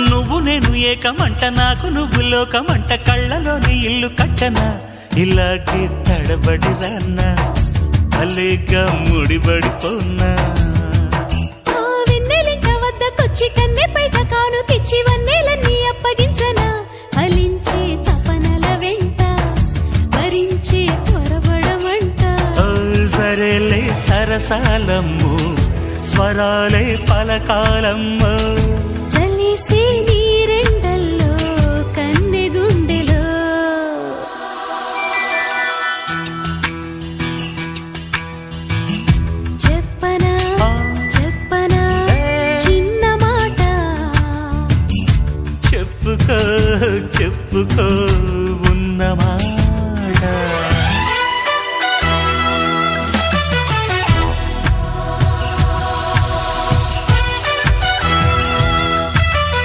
నువ్వు నేను ఏకమంట నాకు నువ్వు లోకమంట కళ్ళలోని ఇల్లు కట్టనా ఇలాగే తడబడి రాన్నా అలేగా ముడిబడిపోన్నా వెన్నెలింట వద్దకొచ్చి కన్నె పైట కానుకిచ్చి వన్నెలన్నీ అప్పగించనా ఫలించే తపనల వెంట భరించే త్వరపడమంట సరేలే సరసాలమ్ము స్వరాలే పలకాలమ్ము చలిసే నీరెండల్లో కన్నె గుండెలో చెప్పనా చెప్పనా చిన్న మాట చెప్పుకో చెప్పుకో ఉన్నమా